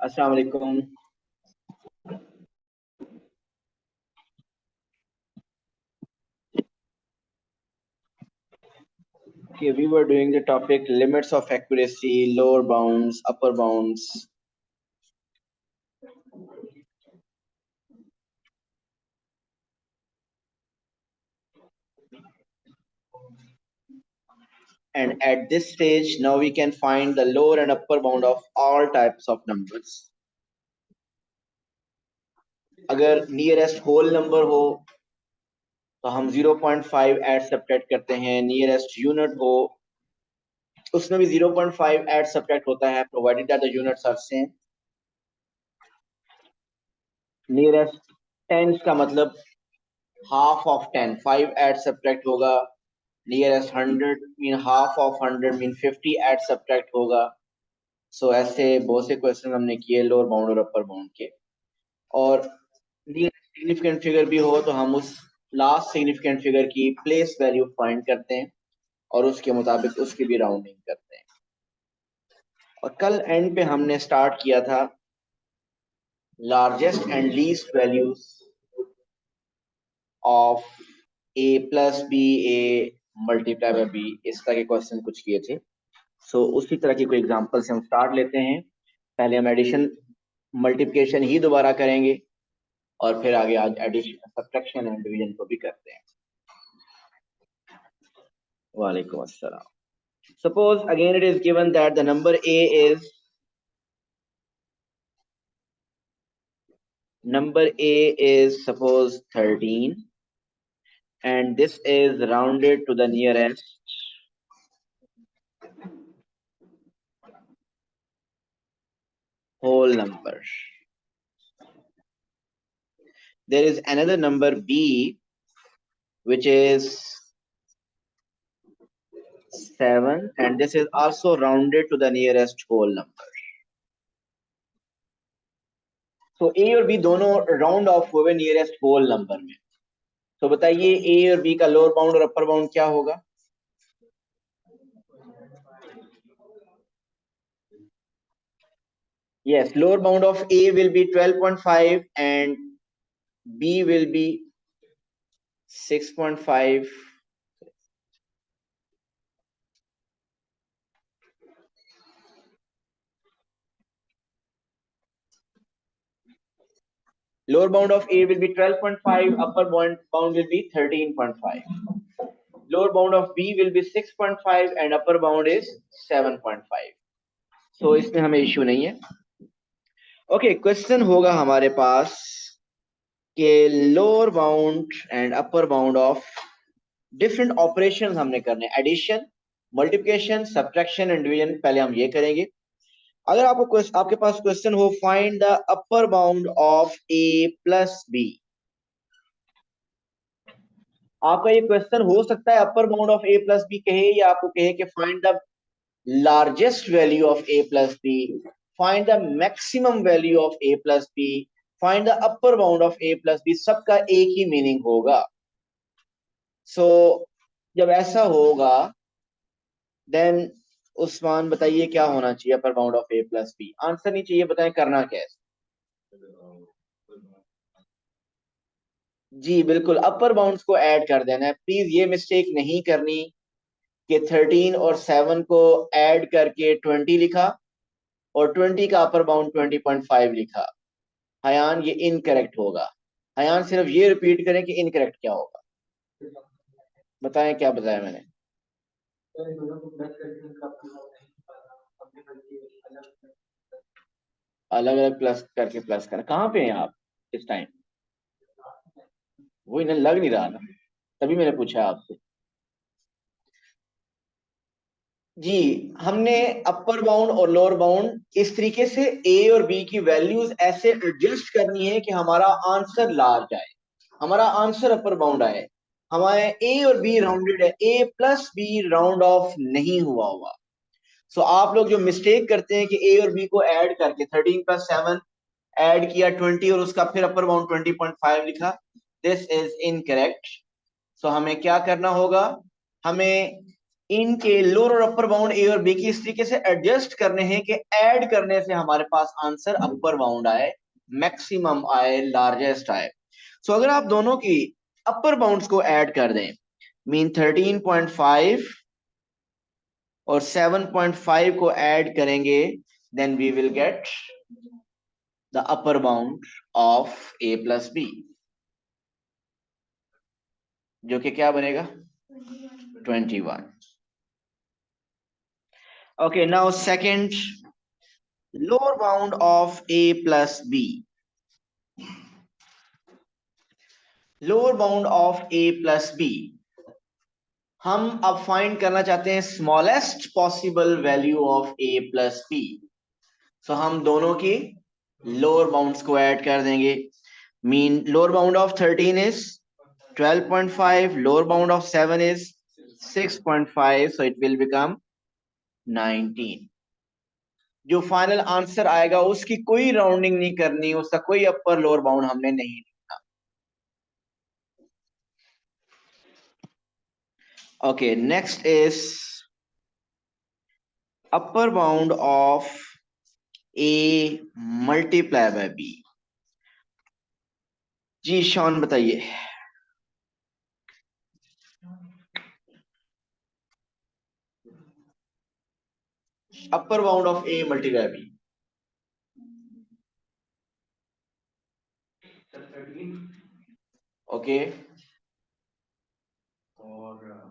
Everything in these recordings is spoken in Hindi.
अस्सलाम वालेकुम। Okay, we were doing the topic limits of accuracy, lower bounds, upper bounds. And at this stage, now we can find the lower and upper bound of all types of numbers. अगर nearest whole number हो तो हम 0.5 ऐड सब्ट्रैक्ट करते हैं। नियरेस्ट यूनिट हो उसमें भी 0.5 ऐड सब्ट्रैक्ट होता है, provided that the units are same. Nearest tens का मतलब हाफ ऑफ 10, 5 ऐड सब्ट्रैक्ट होगा। Nearest 100 mean half of 100 mean 50 add subtract होगा। सो ऐसे बहुत से क्वेश्चन हमने किए लोअर बाउंड और अपर बाउंड के। और सिग्निफिकेंट फिगर भी हो तो हम उस लास्ट सिग्निफिकेंट फिगर की प्लेस वैल्यू फाइंड करते हैं और उसके मुताबिक उसकी भी राउंडिंग करते हैं। और कल एंड पे हमने स्टार्ट किया था largest and least values of a plus B, A multiply by B, इस तरह के क्वेश्चन कुछ किए थे। सो उसी तरह की कोई एग्जांपल से हम स्टार्ट लेते हैं। पहले हम एडिशन मल्टीप्लिकेशन ही दोबारा करेंगे और फिर आगे आज एडिशन सब्ट्रैक्शन एंड डिवीजन को भी करते हैं। वालेकुम अस्सलाम। Suppose again it is given that the number a is suppose 13 and this is rounded to the nearest whole number. There is another number b which is 7 and this is also rounded to the nearest whole number. So a और b दोनों राउंड ऑफ हुए नियरेस्ट होल नंबर में। तो बताइए a और b का लोअर बाउंड और अपर बाउंड क्या होगा? Yes, lower bound of a will be 12.5 and b will be 6.5. Lower bound of a will be 12.5, upper bound will be 13.5. Lower bound of b will be 6.5 and upper bound is 7.5. So इसमें हमें इश्यू नहीं है। ओके, क्वेश्चन होगा हमारे पास कि lower bound and upper bound of different operations हमने करने, addition, multiplication, subtraction and division. पहले हम ये करेंगे। अगर आपके पास क्वेश्चन हो find the upper bound of a plus B, आपका ये क्वेश्चन हो सकता है upper bound of a plus B कहे या आपको कहे कि find the largest value of a plus B, find the maximum value of a plus B, find the upper bound of a plus B, सबका एक ही मीनिंग होगा। सो जब ऐसा होगा देन उस्मान बताइए क्या होना चाहिए upper bound of a plus B? Answer नहीं चाहिए, बताएं करना क्या है। जी बिल्कुल, अपर बाउंड्स को ऐड कर देना है। प्लीज ये मिस्टेक नहीं करनी कि 13 और 7 को ऐड करके 20 लिखा और 20 का अपर बाउंड 20.5 लिखा। हयान ये इनकरेक्ट होगा। हयान सिर्फ ये रिपीट करें कि इनकरेक्ट क्या होगा। बताएं क्या बताया मैंने? अलग अलग प्लस करके प्लस करना। कहाँ पे हैं आप इस टाइम? वो इन्हें लग नहीं रहा ना, तभी मैंने पूछा आपसे। जी, हमने अपर बाउंड और लोअर बाउंड इस तरीके से ए और बी की वैल्यूज ऐसे एडजस्ट करनी है कि हमारा आंसर लार्ज आए, हमारा आंसर अपर बाउंड आए। हमारे ए और बी राउंडेड है, ए प्लस बी राउंड ऑफ नहीं हुआ हुआ। सो आप लोग जो मिस्टेक करते हैं कि ए और बी को ऐड करके 13 प्लस 7 ऐड किया 20 और उसका फिर अपर बाउंड 20.5 लिखा, दिस इज इनकरेक्ट। सो हमें क्या करना होगा? हमें इनके लोअर और अपर बाउंड ए और बी की इस तरीके से एडजस्ट करने हैं कि ऐड करने से हमारे पास आंसर अपर बाउंड आए, मैक्सिमम आए, लार्जेस्ट आए। सो अगर आप दोनों की अपर बाउंड्स को ऐड कर दें, मीन 13.5 और 7.5 को ऐड करेंगे, then we will get the upper bound of a plus B, जो कि क्या बनेगा 21। Okay, now second, lower bound of a plus b. Lower bound of a plus b. हम अब फाइंड करना चाहते हैं smallest possible value of a plus B. So हम दोनों की लोअर बाउंड्स को ऐड कर देंगे। Mean lower bound of 13 is 12.5, lower bound of 7 is 6.5, so it will become 19। जो फाइनल आंसर आएगा उसकी कोई राउंडिंग नहीं करनी, उसका कोई अपर लोअर बाउंड हमने नहीं लिखना। Okay, next is upper bound of A multiply by B. जी शॉन बताइए। Upper bound of A multiply B. Okay, और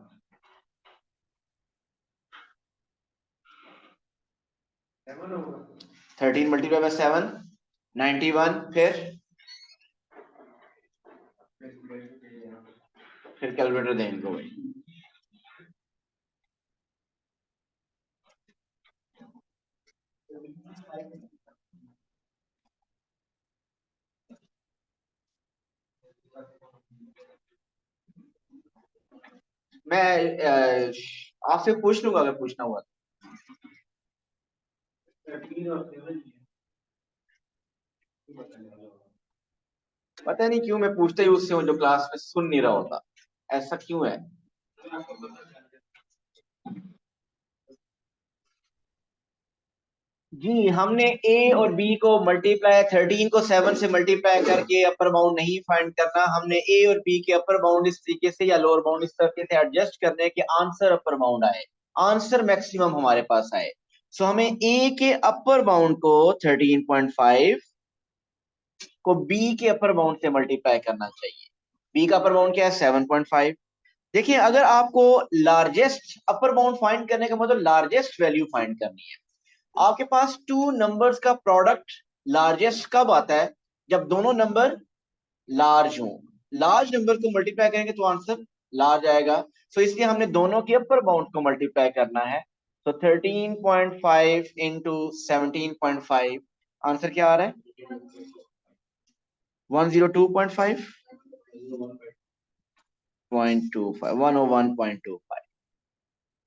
13 मल्टीप्लाई बाय 7 91, फिर कैलकुलेटर दें इनको भाई। मैं आपसे पूछ लूंगा अगर पूछना हुआ। पता नहीं क्यों मैं पूछता ही उससे हूँ जो क्लास में सुन नहीं रहा होता, ऐसा क्यों है? जी, हमने ए और बी को मल्टीप्लाई 13 को 7 से मल्टीप्लाई करके अपर बाउंड नहीं फाइंड करना। हमने ए और बी के अपर बाउंड इस तरीके से या लोअर बाउंड इस तरीके से एडजस्ट करने कि आंसर अपर बाउंड आए, आंसर मैक्सिमम हमारे पास आए। सो हमें ए के अपर बाउंड को 13.5 को बी के अपर बाउंड से मल्टीप्लाई करना चाहिए। बी का अपर बाउंड क्या है 7.5। देखिए, अगर आपको लार्जेस्ट अपर बाउंड फाइंड करने का मतलब लार्जेस्ट वैल्यू फाइंड करनी है, आपके पास टू नंबर्स का प्रोडक्ट लार्जेस्ट कब आता है? जब दोनों नंबर लार्ज हो। लार्ज नंबर को मल्टीप्लाई करेंगे तो आंसर लार्ज आएगा। सो इसलिए हमने दोनों के अपर बाउंड को मल्टीप्लाई करना है। तो 13.5 इंटू 17.5, आंसर क्या आ रहा है 102.5, 101.25.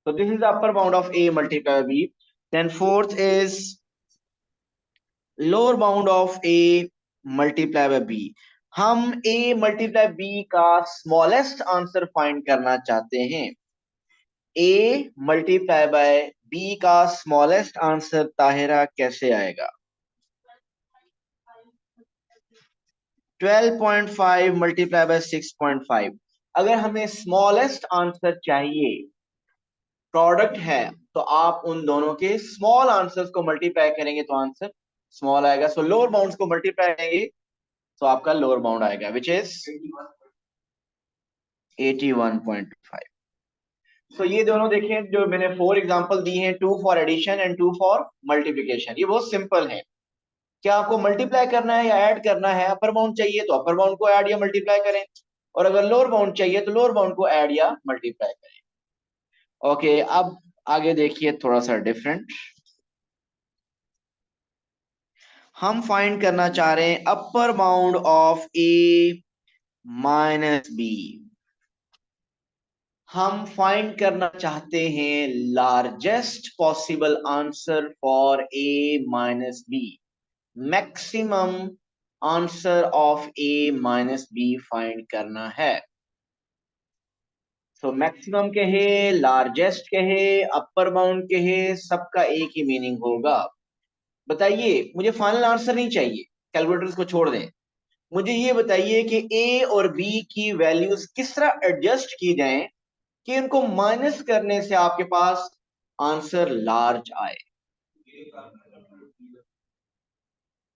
So this is the upper bound of a multiplied by b. Then fourth is lower bound of A multiply by B. हम ए मल्टीप्लाई बी का स्मॉलेस्ट आंसर फाइंड करना चाहते हैं। ए मल्टीप्लाई बाय बी का स्मॉलेस्ट आंसर ताहिरा कैसे आएगा? 12.5 मल्टीप्लाई बाय 6.5। अगर हमें स्मॉलेस्ट आंसर चाहिए, प्रोडक्ट है, तो आप उन दोनों के स्मॉल आंसर्स को मल्टीप्लाई करेंगे तो आंसर स्मॉल आएगा। सो लोअर बाउंड्स को मल्टीप्लाई करेंगे तो आपका लोअर बाउंड आएगा विच इज 81.5। सो ये दोनों देखें जो मैंने 4 एग्जांपल दी हैं, 2 for addition and 2 for multiplication. ये बहुत सिंपल है। क्या आपको मल्टीप्लाई करना है या ऐड करना है? अपर बाउंड चाहिए तो अपर बाउंड को ऐड या मल्टीप्लाई करें, और अगर लोअर बाउंड चाहिए तो लोअर बाउंड को ऐड या मल्टीप्लाई करें। ओके, अब आगे देखिए थोड़ा सा डिफरेंट। हम फाइंड करना चाह रहे हैं upper bound of A minus B. हम फाइंड करना चाहते हैं largest possible answer for A minus B, maximum answer of A minus B find करना है। तो मैक्सिमम कहे, लार्जेस्ट कहे, अपर बाउंड कहे, सबका एक ही मीनिंग होगा। बताइए, मुझे फाइनल आंसर नहीं चाहिए, कैलकुलेटर्स को छोड़ दें। मुझे ये बताइए कि ए और बी की वैल्यूज किस तरह एडजस्ट की जाएं कि इनको माइनस करने से आपके पास आंसर लार्ज आए।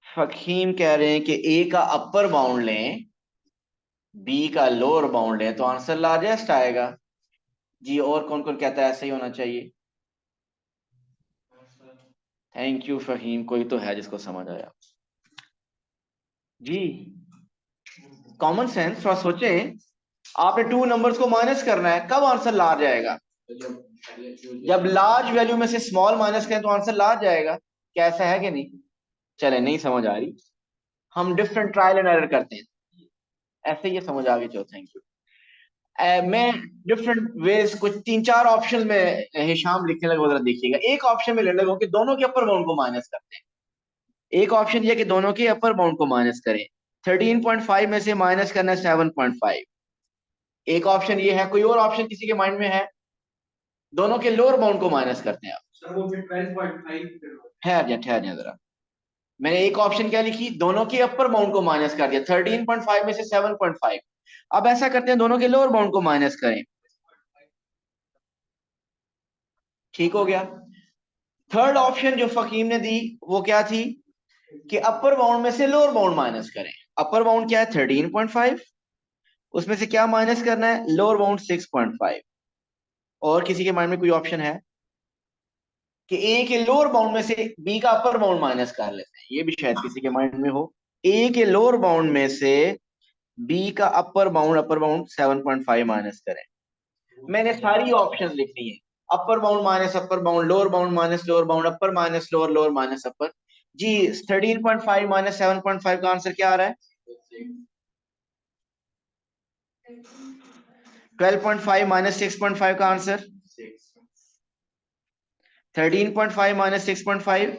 फकीम कह रहे हैं कि ए का अपर बाउंड लें, बी का लोअर बाउंड लें तो आंसर लार्जेस्ट आएगा। जी, और कौन कौन कहता है ऐसा ही होना चाहिए? थैंक यू फहीम, कोई तो है जिसको समझ आया। जी, कॉमन सेंस, थोड़ा सोचें। आपने टू नंबर्स को माइनस करना है, कब आंसर लार्ज आएगा? जब लार्ज वैल्यू में से स्मॉल माइनस करें तो आंसर लार्ज आएगा। क्या ऐसा है कि नहीं? चले, नहीं समझ आ रही, हम डिफरेंट ट्रायल एंड एरर करते हैं, ऐसे ये समझ आ गई। चलो, थैंक यू। मैं डिफरेंट वेज, कुछ तीन चार ऑप्शन में हिशाम लिखने लगा, उधर देखिएगा। एक ऑप्शन में ले लगा कि दोनों के अपर बाउंड को माइनस करते हैं। एक ऑप्शन ये कि दोनों के अपर बाउंड को माइनस करें, 13.5 में से माइनस करना है 7.5। एक ऑप्शन ये है, कोई और ऑप्शन किसी के माइंड में है? दोनों के लोअर बाउंड को माइनस करते हैं आप। सर वो फिर 12.5 ठहर जा जरा। मैंने एक ऑप्शन क्या लिखी, दोनों के अपर बाउंड को माइनस कर दिया, 13.5 में से 7.5। अब ऐसा करते हैं, दोनों के लोअर बाउंड को माइनस करें। ठीक हो गया। थर्ड ऑप्शन जो फकीम ने दी वो क्या थी कि अपर बाउंड में से लोअर बाउंड माइनस करें। अपर बाउंड क्या है? 13.5, उसमें से क्या माइनस करना है? Lower bound 6.5। और किसी के माइंड में कोई ऑप्शन है कि ए के लोअर बाउंड में से बी का अपर बाउंड माइनस कर लेते हैं? ये भी शायद किसी के माइंड में हो। ए के लोअर बाउंड में से बी का अपर बाउंड 7.5 माइनस करें। मैंने सारी ऑप्शंस लिखनी है, upper bound minus upper bound, lower bound minus lower bound, upper minus lower, lower minus upper. जी, 13.5 माइनस 7.5 का आंसर क्या आ रहा है? 12.5 माइनस 6.5 का आंसर 13.5 माइनस 6.5,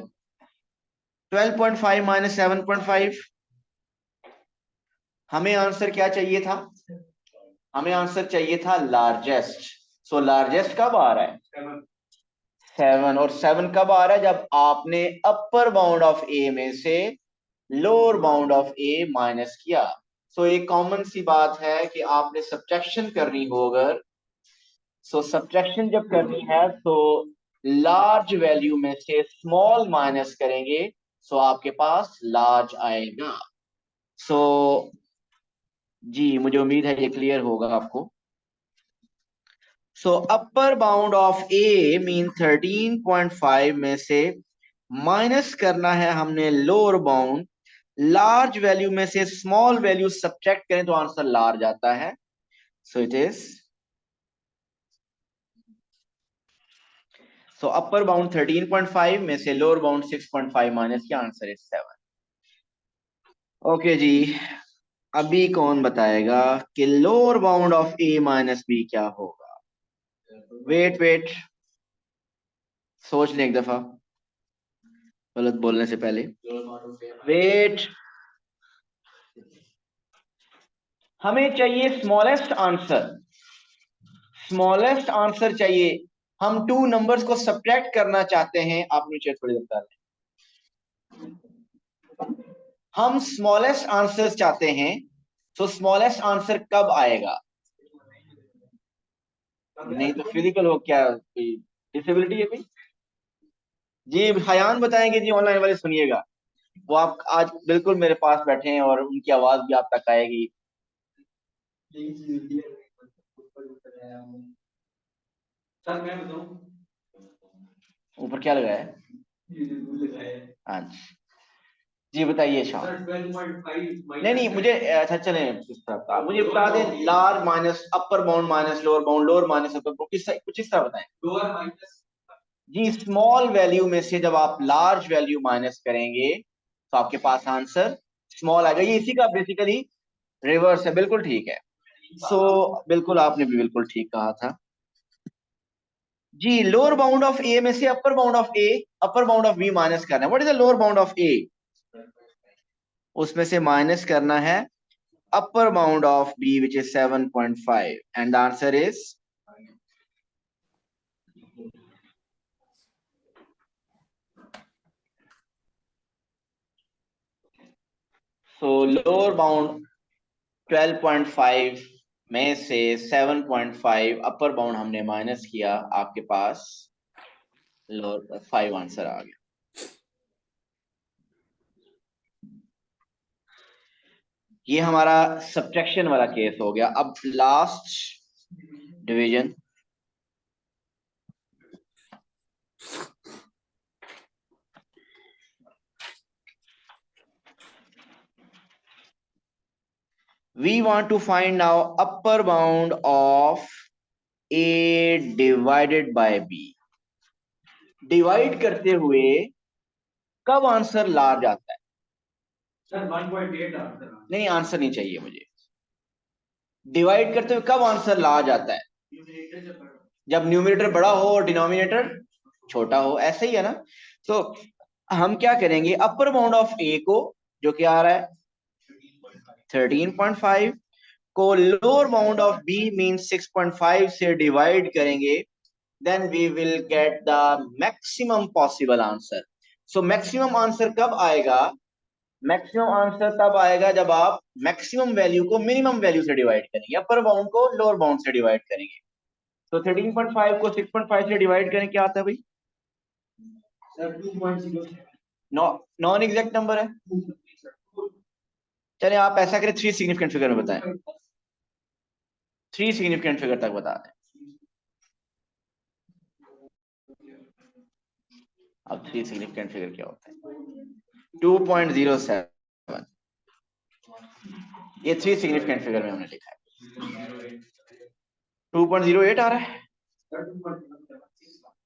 12.5 माइनस 7.5। हमें आंसर क्या चाहिए था? हमें आंसर चाहिए था लार्जेस्ट। सो लार्जेस्ट कब आ रहा है? 7। और 7 कब आ रहा है? जब आपने अपर बाउंड ऑफ ए में से lower bound of A minus किया। सो एक कॉमन सी बात है कि आपने सब्ट्रैक्शन करनी हो, अगर सब्ट्रैक्शन जब करनी है तो लार्ज वैल्यू में से स्मॉल माइनस करेंगे, आपके पास लार्ज आएगा। सो जी, मुझे उम्मीद है ये क्लियर होगा आपको। अपर बाउंड ऑफ ए मीन 13.5 में से माइनस करना है हमने लोअर बाउंड। लार्ज वैल्यू में से स्मॉल वैल्यू सब्ट्रैक्ट करें तो आंसर लार्ज आता है। So it is, upper bound 13.5 में से लोअर बाउंड 6.5 माइनस किया, आंसर इज 7। ओके जी, अभी कौन बताएगा कि lower bound of A minus B क्या होगा? वेट, सोच लें एक दफा गलत बोलने से पहले। वेट, हमें चाहिए स्मॉलेस्ट आंसर। स्मॉलेस्ट आंसर चाहिए। हम टू नंबर्स को सब्ट्रैक्ट करना चाहते हैं। आप नीचे थोड़ी देर बता रहे, हम स्मॉलेस्ट आंसर चाहते हैं। स्मॉलेस्ट आंसर कब आएगा? नहीं तो फिजिकल हो क्या, कोई डिसेबिलिटी है कोई? जी, हयान बताएंगे जी, ऑनलाइन वाले सुनिएगा। वो आप आज बिल्कुल मेरे पास बैठे हैं और उनकी आवाज भी आप तक आएगी। सर मैं बताऊं ऊपर क्या लगाया है? हाँ जी, बताइए शाम। नहीं, मुझे अच्छा चले इस तरह का मुझे बता दें, large minus upper bound minus lower bound, lower minus upper bound, कुछ इस तरह बताएं। लोअर माइनस जी, स्मॉल वैल्यू में से जब आप लार्ज वैल्यू माइनस करेंगे तो आपके पास आंसर स्मॉल आएगा। ये इसी का बेसिकली रिवर्स है। बिल्कुल ठीक है। बिल्कुल आपने भी बिल्कुल ठीक कहा था जी। लोअर बाउंड ऑफ ए में से upper bound of A, upper bound of B minus करना है। What is the lower bound of A? उसमें से माइनस करना है upper bound of b, which is 7.5, and the answer is so lower bound 12.5 में से 7.5 अपर बाउंड हमने माइनस किया, आपके पास लोअर 5 आंसर आ गया। ये हमारा सब्ट्रैक्शन वाला केस हो गया। अब last division, we want to find now upper bound of a divided by b। Divide करते हुए कब आंसर लार्ज आता है? Sir 1.8 answer. नहीं, आंसर नहीं चाहिए मुझे। डिवाइड करते हुए कब आंसर लार्ज आता है? जब न्यूमरेटर बड़ा हो और डिनोमिनेटर छोटा हो, ऐसे ही है ना। तो हम क्या करेंगे, अपर बाउंड ऑफ ए को, जो क्या आ रहा है 13.5, को lower bound of B mean 6.5 से डिवाइड करेंगे, then we will get the maximum possible answer. So maximum answer कब आएगा? मैक्सिमम आंसर तब आएगा जब आप मैक्सिमम वैल्यू को मिनिमम वैल्यू से डिवाइड करेंगे, अपर बाउंड को लोअर बाउंड से डिवाइड करेंगे। तो 13.5 को 6.5 से डिवाइड करें, क्या आता है भाई? सर 2.0 नॉन एग्जैक्ट नंबर है। चलिए आप ऐसा करें, 3 सिग्निफिकेंट फिगर में बताएं, 3 सिग्निफिकेंट फिगर तक बता दें। अब 3 सिग्निफिकेंट फिगर क्या होता है? 2.07, ये 3 सिग्निफिकेंट फिगर में हमने लिखा है। 2.08 आ रहा है,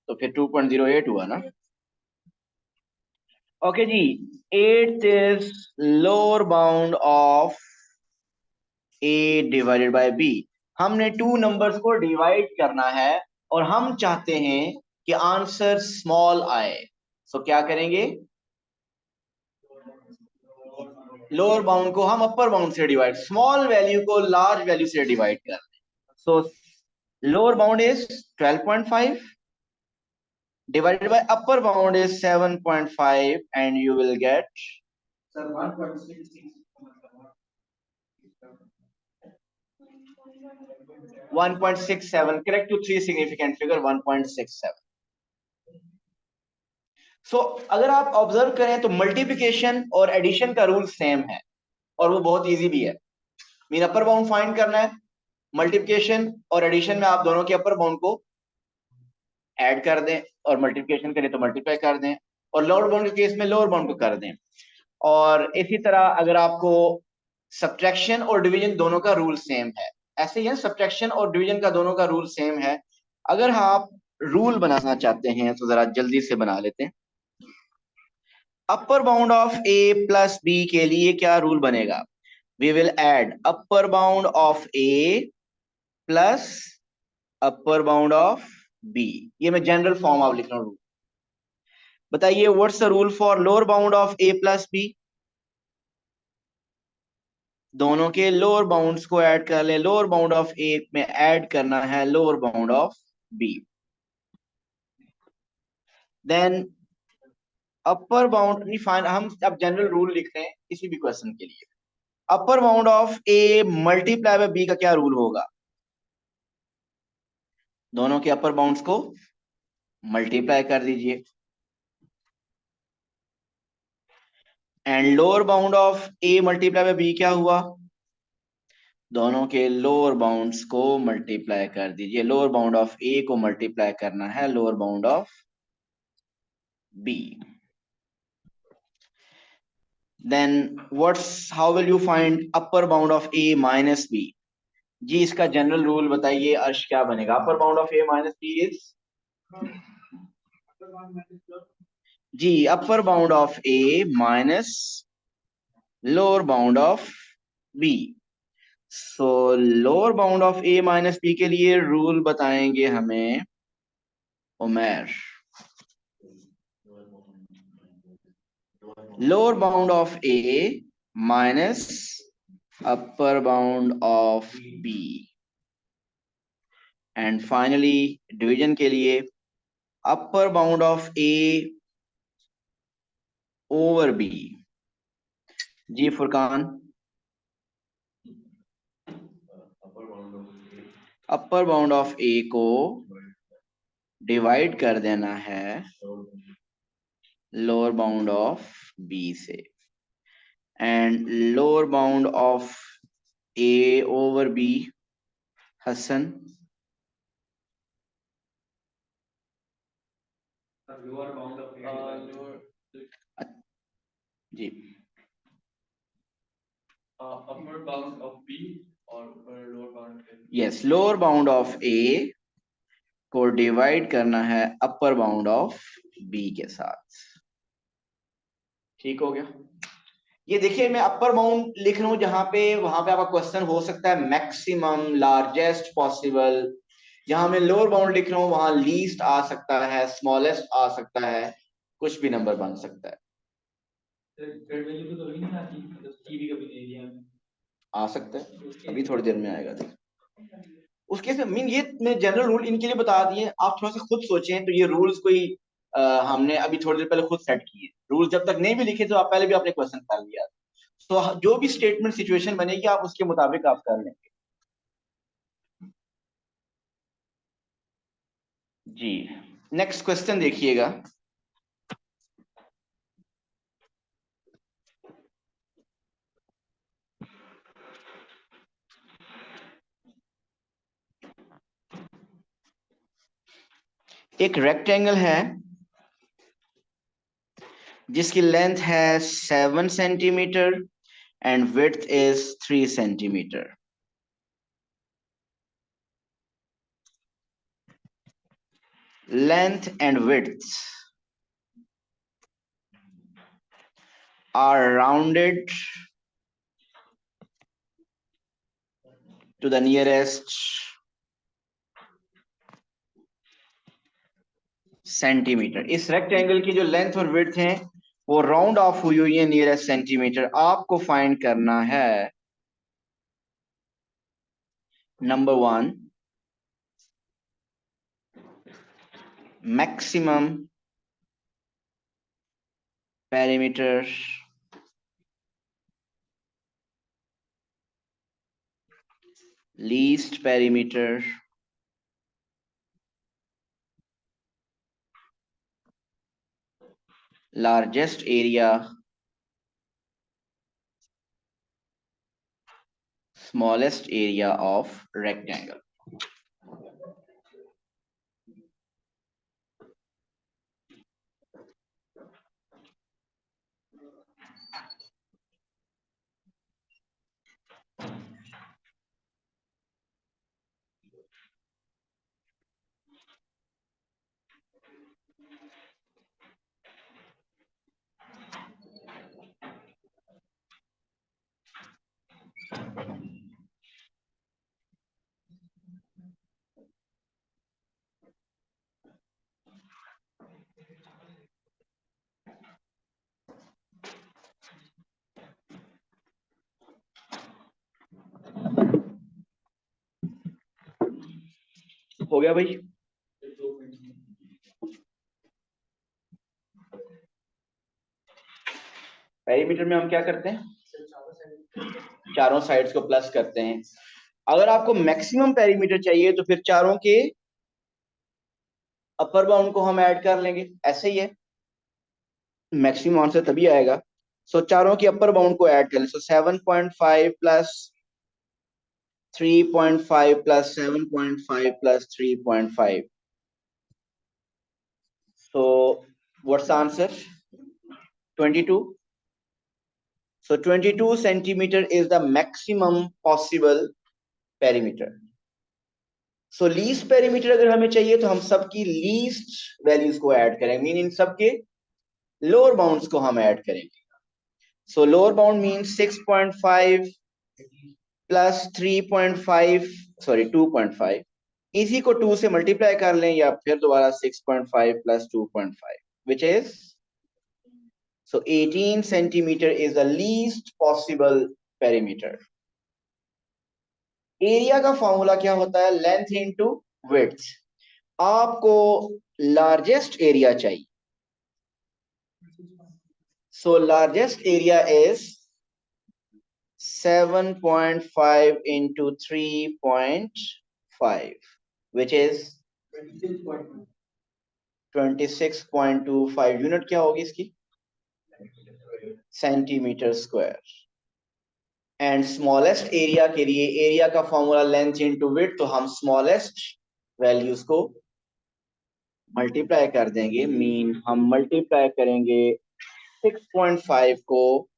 तो फिर 2.08 हुआ ना। ओके जी, 8 is lower bound of A divided by B. हमने 2 नंबर्स को डिवाइड करना है और हम चाहते हैं कि आंसर स्मॉल आए। सो क्या करेंगे, लोअर बाउंड को हम अपर बाउंड से डिवाइड, स्मॉल वैल्यू को लार्ज वैल्यू से डिवाइड कर दें। सो lower bound is 12.5 divided by upper bound is 7.5 and you will get sir 1.66 1.67, correct to 3 significant figure 1.67। सो अगर आप ऑब्जर्व करें तो मल्टीप्लिकेशन और एडिशन का रूल सेम है और वो बहुत इजी भी है। मीन अपर बाउंड फाइंड करना है, मल्टीप्लिकेशन और एडिशन में आप दोनों के अपर बाउंड को ऐड कर दें, और मल्टीप्लिकेशन करें तो मल्टीप्लाई कर दें, और लोअर बाउंड के केस में लोअर बाउंड को कर दें। और इसी तरह अगर आपको सब्ट्रैक्शन और डिवीजन दोनों का रूल सेम है, ऐसे ही है, सब्ट्रैक्शन और डिवीजन का दोनों का रूल सेम है। अगर आप रूल बनाना चाहते हैं तो जरा जल्दी से बना लेते हैं। Upper bound of A plus B के लिए क्या रूल बनेगा? We will add upper bound of A plus upper bound of B. ये मैं जनरल फॉर्म आप लिख रहा हूं। बताइए what's the rule for lower bound of A plus B? दोनों के लोअर बाउंड्स को ऐड कर ले, लोअर बाउंड ऑफ ए में ऐड करना है lower bound of B. Then upper bound नहीं फाइन, हम अब जनरल रूल लिख रहे हैं किसी भी क्वेश्चन के लिए। Upper bound of A multiply by B का क्या रूल होगा? दोनों के अपर बाउंड्स को मल्टीप्लाई कर दीजिए। And lower bound of A multiply by B क्या हुआ? दोनों के लोअर बाउंड्स को मल्टीप्लाई कर दीजिए। लोअर बाउंड ऑफ ए को मल्टीप्लाई करना है lower bound of B. Then how will you find upper bound of a minus b? जी इसका जनरल रूल बताइए अर्श, क्या बनेगा? Upper bound of a minus B is, जी upper bound of a minus lower bound of b। So lower bound of a minus b के लिए रूल बताएंगे हमें Umar. Lower bound of a minus upper bound of b। And finally division के लिए upper bound of A over B. जी Furqan, upper bound of A को डिवाइड कर देना है लोअर बाउंड ऑफ बी से, and lower bound of A over B, Hasan lower bound of जी upper bound of B और lower bound of A. Yes, lower bound of A को डिवाइड करना है अपर बाउंड ऑफ बी के साथ। ठीक हो गया। ये देखिए मैं अपर बाउंड लिख रहा हूं जहां पे, वहां पे आपका क्वेश्चन हो सकता है मैक्सिमम, लार्जेस्ट पॉसिबल। जहां मैं लोअर बाउंड लिख रहा हूं वहां लीस्ट आ सकता है, स्मॉलेस्ट आ सकता है, कुछ भी नंबर बन सकता है। आ सकता है, अभी थोड़ी देर में आएगा। उसके से मीन ये मैं जनरल रूल इनके लिए बता दिए, आप थोड़ा सा खुद सोचें। तो ये रूल्स कोई हमने अभी थोड़ी देर पहले खुद सेट किए। रूल जब तक नहीं भी लिखे तो आप पहले भी आपने क्वेश्चन कर लिया। तो जो भी स्टेटमेंट सिचुएशन बनेगी आप उसके मुताबिक आप कर लेंगे। जी नेक्स्ट क्वेश्चन देखिएगा। एक रेक्टेंगल है जिसकी लेंथ है 7 centimetre and width is 3 centimetre. length and width are rounded to the nearest centimetre. इस रेक्टेंगल की जो लेंथ और विड्थ है वो राउंड ऑफ हुई हुई है नियरेस्ट सेंटीमीटर। आपको फाइंड करना है number 1 maximum perimeter, least perimeter, largest area, smallest area of rectangle। हो गया भाई। पेरीमीटर में हम क्या करते हैं, चारों साइड्स को प्लस करते हैं। अगर आपको मैक्सिमम पेरीमीटर चाहिए तो फिर चारों के अपर बाउंड को हम ऐड कर लेंगे, ऐसे ही है। मैक्सिमम आंसर तभी आएगा। सो चारों की अपर बाउंड को ऐड कर लें। सो 7.5 plus 3.5 plus 7.5 plus 3.5। So what's the answer? 22. So 22 centimeter is the maximum possible perimeter. So least perimeter अगर हमें चाहिए तो हम सबकी least values को ऐड करेंगे, मीन इन सबके lower bounds को हम ऐड करेंगे। So lower bound means 6.5 plus 3.5, sorry 2.5। इसी को 2 से मल्टीप्लाई कर लें या फिर दोबारा 6.5 plus 2.5 which is, so 18 centimeter is the least possible perimeter। Area का फॉर्मूला क्या होता है, लेंथ इंटू विड्थ। आपको लार्जेस्ट एरिया चाहिए, so largest area is 7.5 into 3.5, which is 26.25 unit. क्या होगी इसकी? Centimetre square. And smallest area के लिए एरिया का फॉर्मूला लेंथ इनटू विड्थ, तो हम स्मॉलेस्ट वैल्यूज को मल्टीप्लाई कर देंगे। मीन हम मल्टीप्लाई करेंगे 6.5 को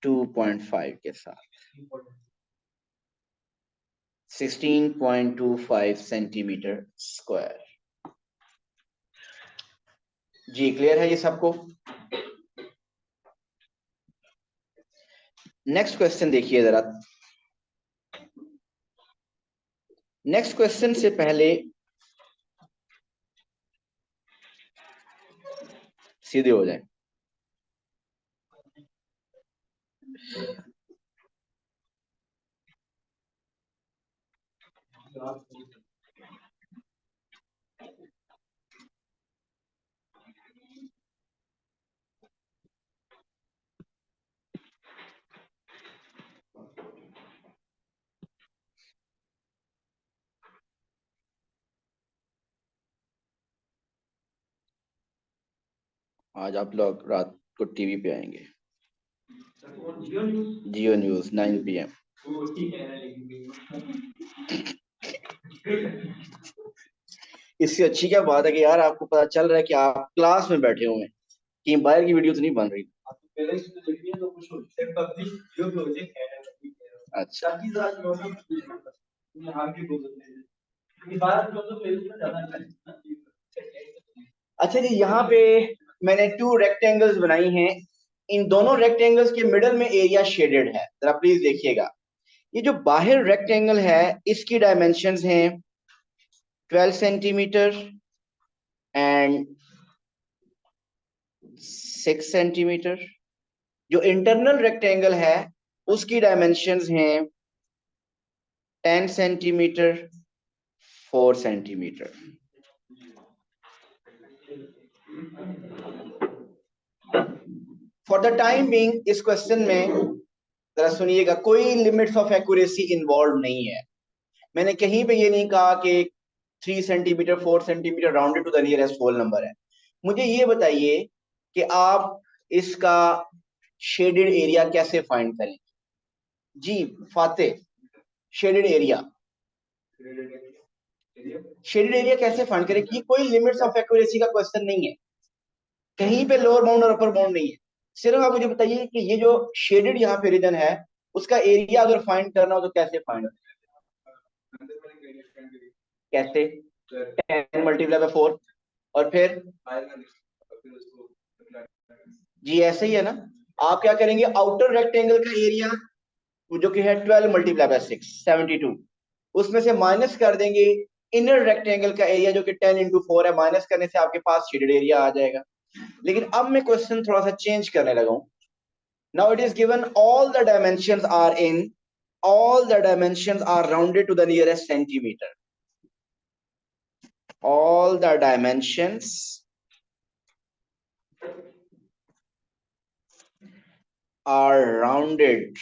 2.5 के साथ, 16.25 सेंटीमीटर स्क्वायर। जी क्लियर है ये सबको? नेक्स्ट क्वेश्चन देखिए जरा। नेक्स्ट क्वेश्चन से पहले सीधे हो जाए। आज आप लोग रात को टीवी पे आएंगे, जियो न्यूज 9 PM। इससे अच्छी क्या बात है कि यार आपको पता चल रहा है कि आप क्लास में बैठे हुए हैं, कि बाहर की वीडियो तो नहीं बन रही। अच्छा अच्छा जी, यहाँ पे मैंने 2 रेक्टेंगल्स बनाई हैं। इन दोनों रेक्टेंगल्स के मिडल में एरिया शेडेड है, जरा प्लीज देखिएगा। ये जो बाहर रेक्टेंगल है इसकी डायमेंशंस हैं 12 सेंटीमीटर एंड 6 सेंटीमीटर। जो इंटरनल रेक्टेंगल है उसकी डायमेंशंस हैं 10 centimetre 4 centimetre. For the time being इस क्वेश्चन में जरा सुनिएगा, कोई लिमिट्स ऑफ एक्यूरेसी इन्वॉल्व नहीं है। मैंने कहीं पे ये नहीं कहा कि 3 centimetre 4 centimetre rounded to the nearest whole number है। मुझे ये बताइए कि आप इसका शेडेड एरिया कैसे फाइंड करें? जी फाते, शेडेड एरिया, शेडेड एरिया कैसे फाइंड करें? कि कोई लिमिट्स ऑफ एक्यूरेसी का क्वेश्चन नहीं है, कहीं पे लोअर बाउंड और अपर बाउंड नहीं है। सिर्फ आप मुझे बताइए कि ये जो शेडेड यहाँ पे रीजन है उसका एरिया अगर फाइंड करना हो तो कैसे फाइंड? कैसे? 10 मल्टीप्लाई बाय 4 और फिर जी ऐसे ही है ना। आप क्या करेंगे, आउटर रेक्टेंगल का एरिया जो कि है 12 मल्टीप्लाई बाय 6 72, उसमें से माइनस कर देंगे इनर रेक्टेंगल का एरिया जो कि 10 इंटू 4 है। माइनस करने से आपके पास शेडेड एरिया आ जाएगा। लेकिन अब मैं क्वेश्चन थोड़ा सा चेंज करने लगा हूं। Now it is given all the dimensions are rounded to the nearest centimeter. All the dimensions are rounded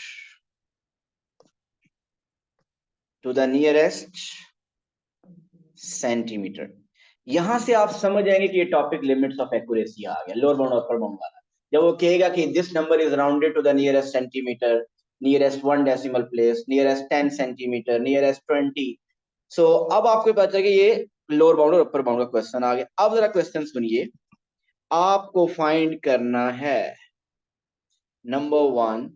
to the nearest centimeter. यहां से आप समझ जाएंगे कि ये टॉपिक लिमिट्स ऑफ एक्यूरेसी आ गया, लोअर बाउंड अपर बाउंड वाला। जब वो कहेगा कि this number is rounded to the nearest centimetre, nearest 1 decimal place, nearest 10 centimetre, nearest 20, so अब आपको पता है कि ये लोअर बाउंड और अपर बाउंड का क्वेश्चन आ गया। अब जरा क्वेश्चन सुनिए, आपको फाइंड करना है नंबर 1,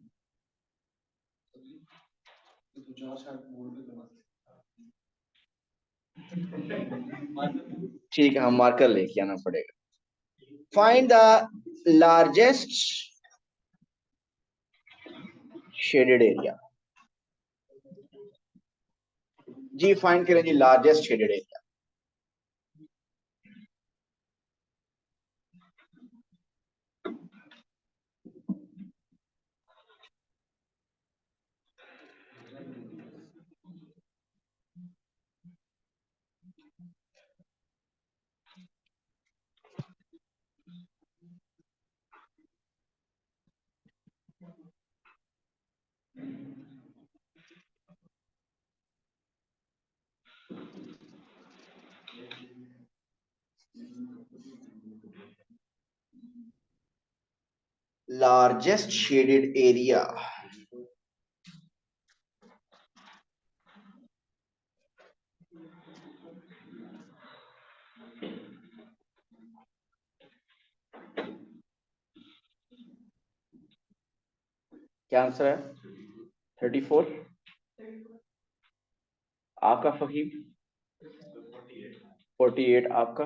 ठीक है हम मार्कर लेके आना पड़ेगा। Find the largest shaded area. जी फाइंड करें जी largest shaded area. Largest shaded area, क्या आंसर है? 34। आपका फहीम? 48 आपका?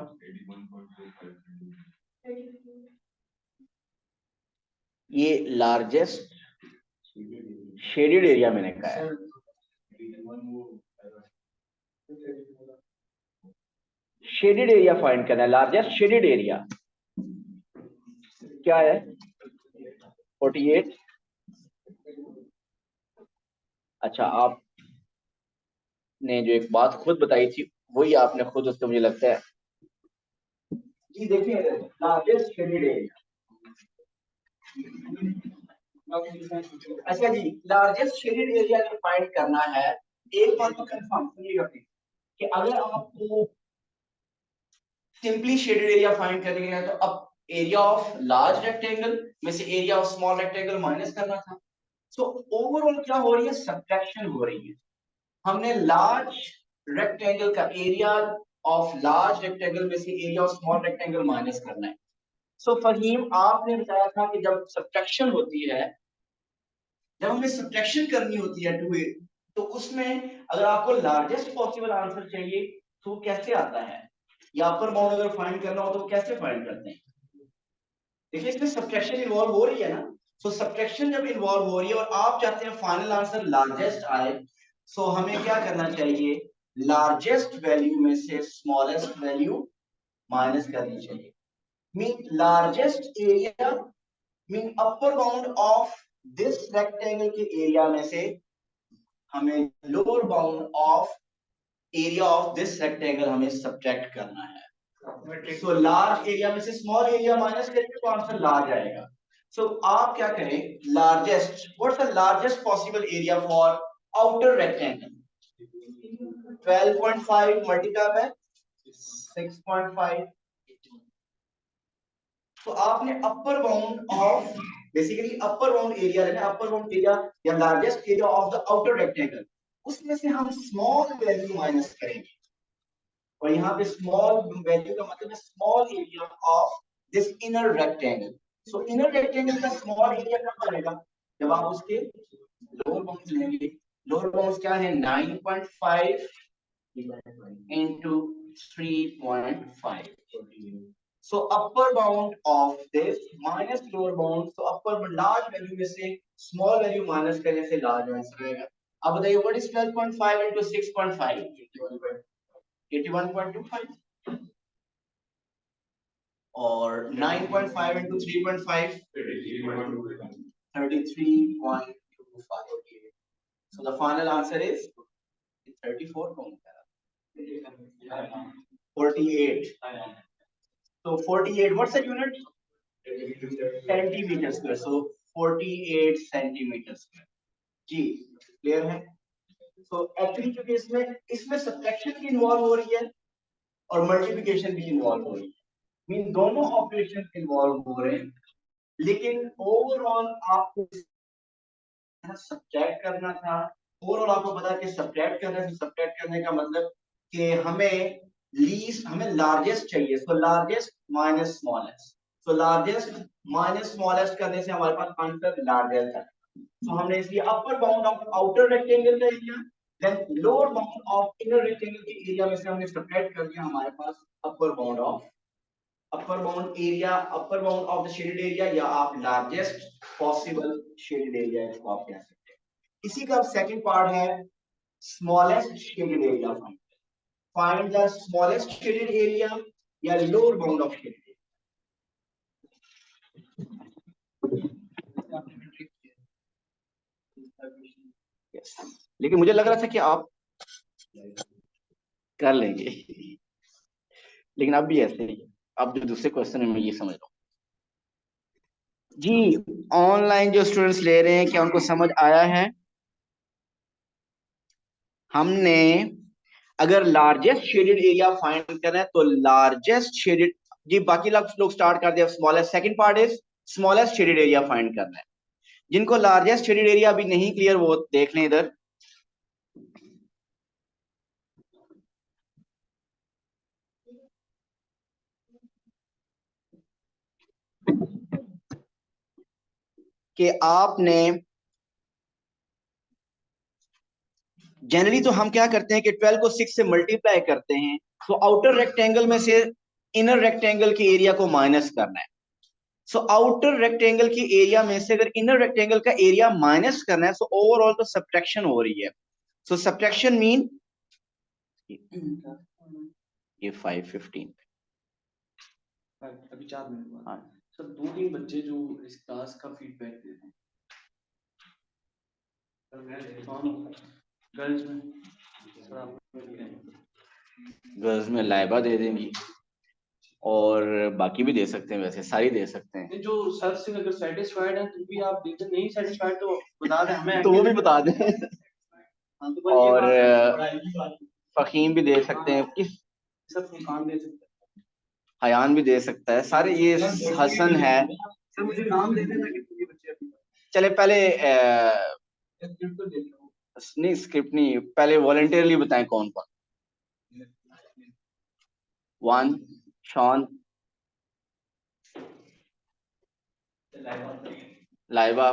ये लार्जेस्ट शेडेड एरिया मैंने कहा है। शेडेड एरिया फाइंड करना है, लार्जेस्ट शेडेड एरिया क्या है? 48। अच्छा, आप ने जो एक बात खुद बताई थी वही आपने खुद उससे मुझे लगता है। जी देखिए, लार्जेस्ट शेडेड एरिया, अच्छा जी, लार्जेस्ट शेडेड एरिया जो फाइंड करना है, एक बात तो कंफर्म सुनिएगा कि अगर आपको सिंपली शेडेड एरिया फाइंड करनी है तो अब एरिया ऑफ लार्ज रेक्टेंगल में से area of small rectangle minus करना था। सो ओवरऑल क्या हो रही है? सब्ट्रैक्शन हो रही है। हमने लार्ज रेक्टेंगल का एरिया ऑफ लार्ज रेक्टेंगल में से area of small rectangle minus करना है। सो फहीम, आपने बताया था कि जब सब्ट्रैक्शन होती है, जब हमें सब्ट्रैक्शन करनी होती है टू तो उसमें अगर आपको लार्जेस्ट पॉसिबल आंसर चाहिए तो कैसे आता है, या अपर बाउंड अगर फाइंड करना हो तो कैसे फाइंड करते हैं? देखिए, इसमें सब्ट्रैक्शन इन्वॉल्व हो रही है ना। सो सब्ट्रैक्शन जब इन्वॉल्व हो रही है और आप चाहते हैं फाइनल आंसर लार्जेस्ट आए, सो हमें क्या करना चाहिए? लार्जेस्ट वैल्यू में से स्मॉलेस्ट वैल्यू माइनस करनी चाहिए। Mean largest area, mean upper bound of this rectangle के एरिया में से हमें lower bound of area of this rectangle हमें सब्ट्रैक्ट करना है। सो लार्ज एरिया में से स्मॉल एरिया माइनस करेंगे तो आंसर लार्ज आएगा। सो आप क्या करें? Largest, what's the largest possible area for outer rectangle? 12.5 multiply by 6.5। तो आपने अपर bound of, basically upper bound area लेना, अपर बाउंड एरिया या largest area of the outer rectangle, उसमें से हम स्मॉल वैल्यू माइनस करेंगे। और यहाँ पे स्मॉल वैल्यू का मतलब है small area of this inner rectangle. So inner rectangle का स्मॉल एरिया कब बनेगा? जब आप उसके लोअर बाउंड लेंगे। लोअर बाउंड क्या है? 9.5 into 3.5. So upper bound of this minus lower bound, so upper large value में से small value minus करने से large आंसर आएगा। अब बताइए what is 12.5 into 6.5? 81.25। और 9.5 into 3.5? 33.25। So the final answer is 34. 48. So 48, what's the unit? Centimeter square. So 48 centimeter square. Ji clear है? तो एक्चुअली क्योंकि इसमें सब्ट्रैक्शन भी इन्वॉल्व हो रही है और मल्टीप्लिकेशन भी इन्वॉल्व हो रही है, मीन दोनों ऑपरेशन इन्वॉल्व हो रहे हैं, लेकिन ओवरऑल आपको सब्ट्रैक्ट करना था। ओवरऑल आपको पता है कि सब्ट्रैक्ट करने का मतलब कि हमें लार्जेस्ट चाहिए। So largest minus smallest, so largest minus smallest करने से हमारे पास आंसर लार्जेस्ट है। सो हमने इसलिए upper bound of outer rectangle का area, then lower bound of inner rectangle के एरिया में से हमने सब्ट्रैक्ट कर दिया हमारे पास upper bound of upper bound of the shaded area, या आप लार्जेस्ट पॉसिबल शेडेड एरिया इसको आप कह सकते हैं। इसी का सेकंड पार्ट है smallest shaded area. Find the smallest shaded area या lower bound of shaded area. लेकिन मुझे लग रहा था कि आप कर लेंगे, लेकिन अब भी ऐसे ही। अब जो दूसरे क्वेश्चन में मैं ये समझ रहा हूँ जी, ऑनलाइन जो स्टूडेंट्स ले रहे हैं क्या उनको समझ आया है? हमने अगर लार्जेस्ट शेडेड एरिया फाइंड करना है तो लार्जेस्ट शेडेड, जी बाकी लोग स्टार्ट कर दिया smallest. Second part is smallest shaded area find करना है। जिनको लार्जेस्ट शेडेड एरिया अभी नहीं क्लियर वो देख लें इधर। कि आपने जनरली तो हम क्या करते हैं कि 12 को 6 से मल्टीप्लाई करते हैं, तो आउटर रेक्टेंगल में से इनर रेक्टेंगल के एरिया को माइनस करना है। सो आउटर रेक्टेंगल की एरिया में से अगर इनर रेक्टेंगल का एरिया माइनस करना है, सो ओवरऑल तो सब्ट्रैक्शन हो रही है। सो सब्ट्रैक्शन मीन ये 515 अभी 4 मिनट बाद। हाँ सर 2-3 बच्चे जो इस क्लास का फीडबैक दे रहे हैं गर्ल्स में, सर आप गर्ल्स में लाइबा दे देंगी और बाकी भी दे सकते हैं, वैसे सारी दे सकते हैं। जो सर से अगर सेटिस्फाइड है तो भी आप देते, नहीं सेटिस्फाइड तो बता दें हमें, तो वो भी बता दें। हाँ, तो बस ये और बात फहीम भी दे सकते हैं, किस सब काम दे सकते हयान भी दे सकता है, सारे ये हसन है। हैं। सर मुझे नाम दे देना कितने बच्चे अभी चले पहले स्क्रिप्ट तो देख लो। नहीं स्क्रिप्ट नहीं, पहले वॉलंटियरली बताएं कौन कौन। 1 शॉन, लाइबा,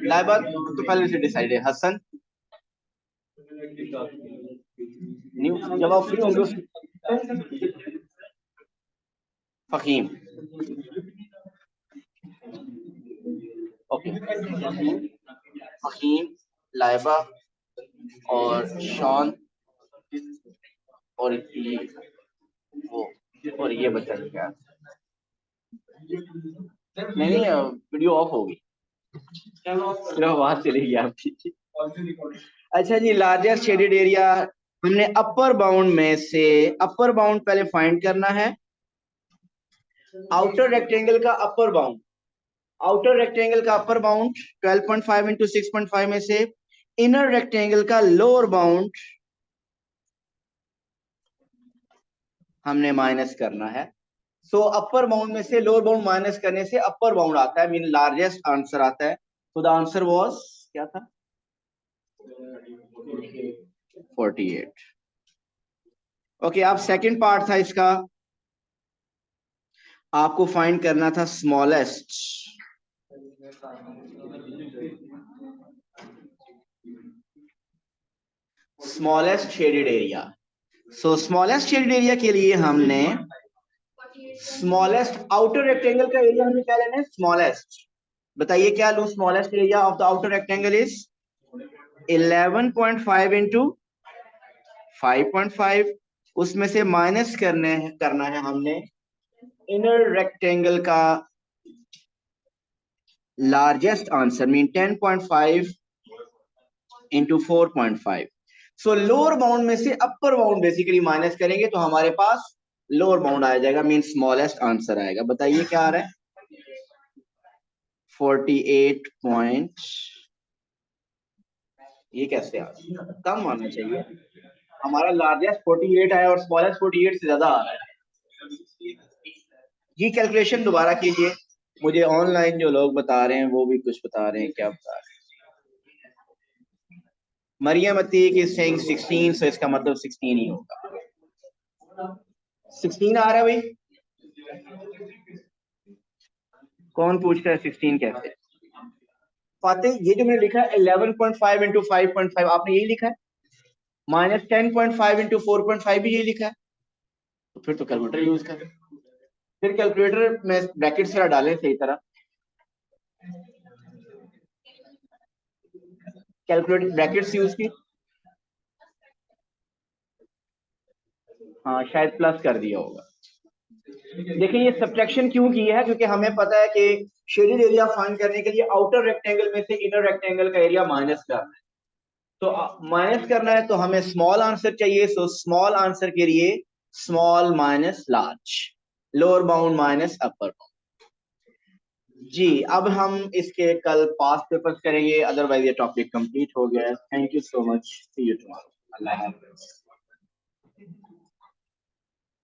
लाइबा तो पहले से डिसाइड है। हसन न्यू, जब आप फ्री होंगे फहीम, ओके फहीम, लाइबा और शॉन और ये वो और ये बच्चा क्या, नहीं वीडियो ऑफ होगी, चलो आवाज चलेगी आपकी। अच्छा जी, लार्जेस्ट शेडेड एरिया हमने अपर बाउंड में से, अपर बाउंड पहले फाइंड करना है। आउटर रेक्टेंगल का अपर बाउंड, आउटर रेक्टेंगल का अपर बाउंड 12.5 इंटू 6.5 में से इनर रेक्टेंगल का लोअर बाउंड हमने माइनस करना है। सो अपर बाउंड में से लोअर बाउंड माइनस करने से अपर बाउंड आता है, मीन लार्जेस्ट आंसर आता है। तो द आंसर वाज क्या था, 48। ओके, अब सेकंड पार्ट था इसका, आपको फाइंड करना था स्मॉलेस्ट, स्मॉलेस्ट शेडेड एरिया। सो स्मॉलेस्ट शेडेड एरिया के लिए हमने स्मॉलेस्ट आउटर रेक्टेंगल का एरिया हमें क्या लेना है, स्मॉलेस्ट। बताइए क्या लूं, smallest area of the outer rectangle is 11.5 into 5.5, उसमें से माइनस करना है हमने इनर रेक्टेंगल का लार्जेस्ट आंसर, मीन 10.5 इंटू 4.5। सो लोअर बाउंड में से अपर बाउंड बेसिकली माइनस करेंगे तो हमारे पास लोअर बाउंड आ जाएगा, मीन स्मॉलेस्ट आंसर आएगा। बताइए क्या आ रहा है, 48 पॉइंट, ये कैसे आ रहा है, कम आना चाहिए। हमारा लार्जेस्ट 48 आया और स्मॉलेस्ट 48 से ज्यादा आ रहा है। ये कैलकुलेशन दोबारा कीजिए, मुझे ऑनलाइन जो लोग बता रहे हैं वो भी कुछ बता रहे हैं, क्या बता रहे हैं। मरियम अतीक इज सेइंग 16, सो इसका मतलब 16 ही होगा। 16 आ रहा है भाई, कौन पूछ रहा है 16 कैसे? फातिह, ये जो मैंने लिखा है 11.5 इंटू 5.5 आपने यही लिखा है, माइनस 10.5 इंटू 4.5 भी यही लिखा है, तो फिर तो कैलकुलेटर यूज करें, फिर कैलकुलेटर में ब्रैकेट से डालें सही तरह, कैलकुलेटर ब्रैकेट्स यूज की, हाँ शायद प्लस कर दिया होगा। देखिए ये सब्ट्रैक्शन क्यों की है, क्योंकि हमें पता है कि शेडेड एरिया फाइंड करने के लिए आउटर रेक्टेंगल में से इनर रेक्टेंगल का एरिया माइनस करना है, तो माइनस करना है तो हमें स्मॉल आंसर चाहिए। सो स्मॉल आंसर के लिए small minus large, lower bound minus upper bound. जी, अब हम इसके कल पास्ट पेपर्स करेंगे, अदरवाइज ये टॉपिक कंप्लीट हो गया है। Thank you so much, see you tomorrow, अल्लाह हाफिज़।